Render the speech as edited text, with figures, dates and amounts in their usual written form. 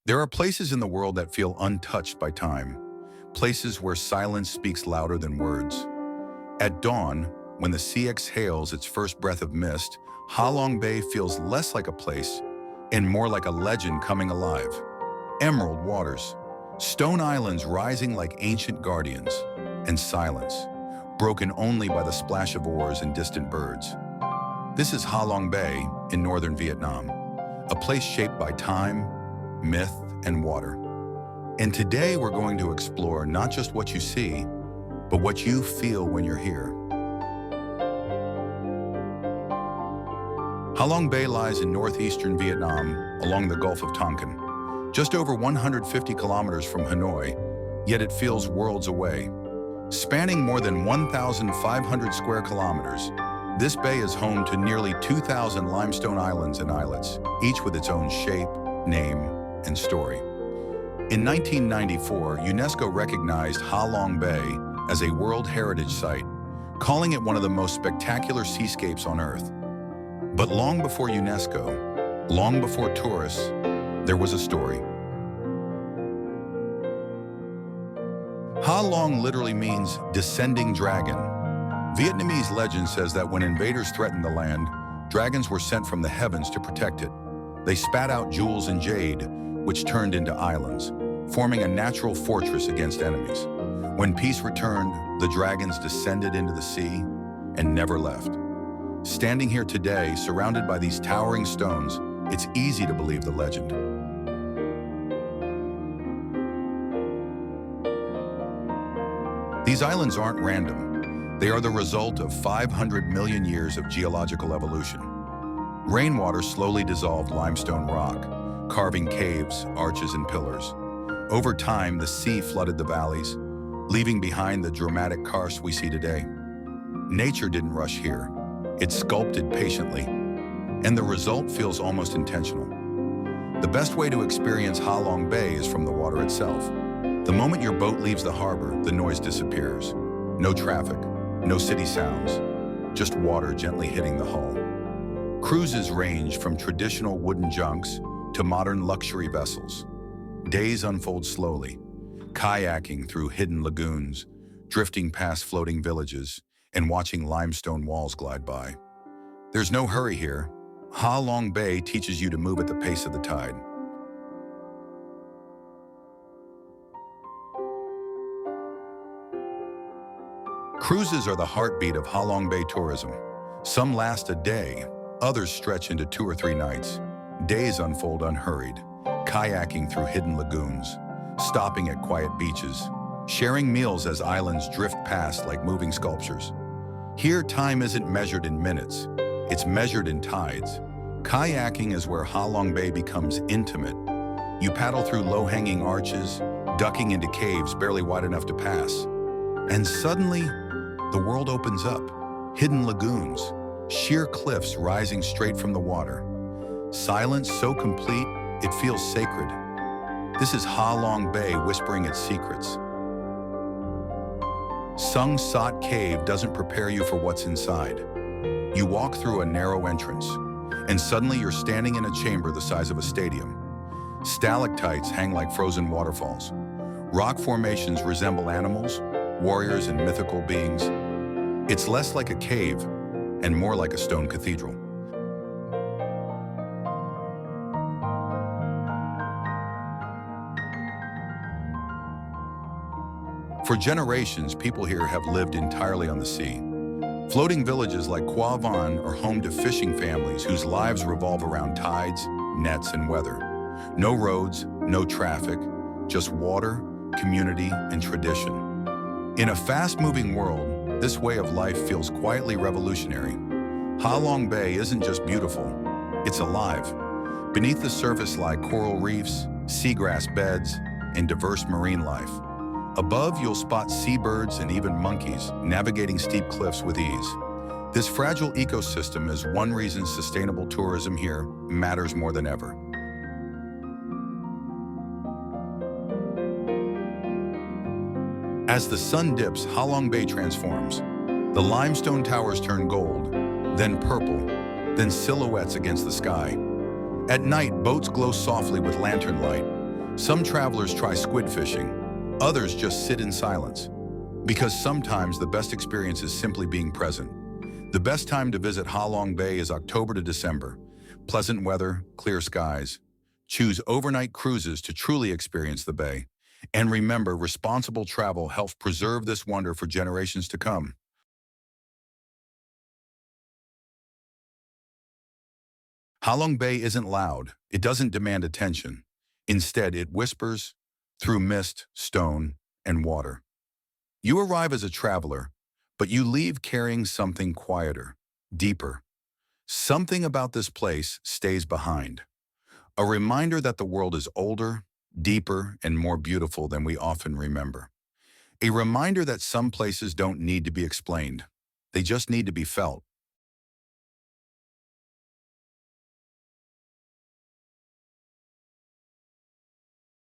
There are places in the world that feel untouched by time, places where silence speaks louder than words. At dawn, when the sea exhales its first breath of mist, Ha Long Bay feels less like a place and more like a legend coming alive. Emerald waters, stone islands rising like ancient guardians, and silence, broken only by the splash of oars and distant birds. This is Ha Long Bay in northern Vietnam, a place shaped by time, myth, and water. And today we're going to explore not just what you see, but what you feel when you're here. Ha Long Bay lies in northeastern Vietnam along the Gulf of Tonkin, just over 150 kilometers from Hanoi, yet it feels worlds away. Spanning more than 1,500 square kilometers, this bay is home to nearly 2,000 limestone islands and islets, each with its own shape, name, and story. In 1994, UNESCO recognized Ha Long Bay as a World Heritage Site, calling it one of the most spectacular seascapes on Earth. But long before UNESCO, long before tourists, there was a story. Ha Long literally means descending dragon. Vietnamese legend says that when invaders threatened the land, dragons were sent from the heavens to protect it. They spat out jewels and jade, which turned into islands, forming a natural fortress against enemies. When peace returned, the dragons descended into the sea and never left. Standing here today, surrounded by these towering stones, it's easy to believe the legend. These islands aren't random. They are the result of 500 million years of geological evolution. Rainwater slowly dissolved limestone rock, carving caves, arches, and pillars. Over time, the sea flooded the valleys, leaving behind the dramatic karsts we see today. Nature didn't rush here. It sculpted patiently, and the result feels almost intentional. The best way to experience Ha Long Bay is from the water itself. The moment your boat leaves the harbor, the noise disappears. No traffic, no city sounds, just water gently hitting the hull. Cruises range from traditional wooden junks to modern luxury vessels. Days unfold slowly, kayaking through hidden lagoons, drifting past floating villages, and watching limestone walls glide by. There's no hurry here. Ha Long Bay teaches you to move at the pace of the tide. Cruises are the heartbeat of Ha Long Bay tourism. Some last a day, others stretch into 2 or 3 nights. Days unfold unhurried, kayaking through hidden lagoons, stopping at quiet beaches, sharing meals as islands drift past like moving sculptures. Here, time isn't measured in minutes, it's measured in tides. Kayaking is where Ha Long Bay becomes intimate. You paddle through low-hanging arches, ducking into caves barely wide enough to pass. And suddenly, the world opens up. Hidden lagoons, sheer cliffs rising straight from the water. Silence so complete, it feels sacred. This is Ha Long Bay whispering its secrets. Sung Sat Cave doesn't prepare you for what's inside. You walk through a narrow entrance, and suddenly you're standing in a chamber the size of a stadium. Stalactites hang like frozen waterfalls. Rock formations resemble animals, warriors, and mythical beings. It's less like a cave and more like a stone cathedral. For generations, people here have lived entirely on the sea. Floating villages like Qua Van are home to fishing families whose lives revolve around tides, nets, and weather. No roads, no traffic, just water, community, and tradition. In a fast-moving world, this way of life feels quietly revolutionary. Ha Long Bay isn't just beautiful, it's alive. Beneath the surface lie coral reefs, seagrass beds, and diverse marine life. Above, you'll spot seabirds and even monkeys navigating steep cliffs with ease. This fragile ecosystem is one reason sustainable tourism here matters more than ever. As the sun dips, Ha Long Bay transforms. The limestone towers turn gold, then purple, then silhouettes against the sky. At night, boats glow softly with lantern light, Some travelers try squid fishing, others just sit in silence. Because sometimes the best experience is simply being present. The best time to visit Ha Long Bay is October to December. Pleasant weather, clear skies. Choose overnight cruises to truly experience the bay. And remember, responsible travel helps preserve this wonder for generations to come. Ha Long Bay isn't loud. It doesn't demand attention. Instead, it whispers through mist, stone, and water. You arrive as a traveler, but you leave carrying something quieter, deeper. Something about this place stays behind. A reminder that the world is older, deeper, and more beautiful than we often remember. A reminder that some places don't need to be explained. They just need to be felt.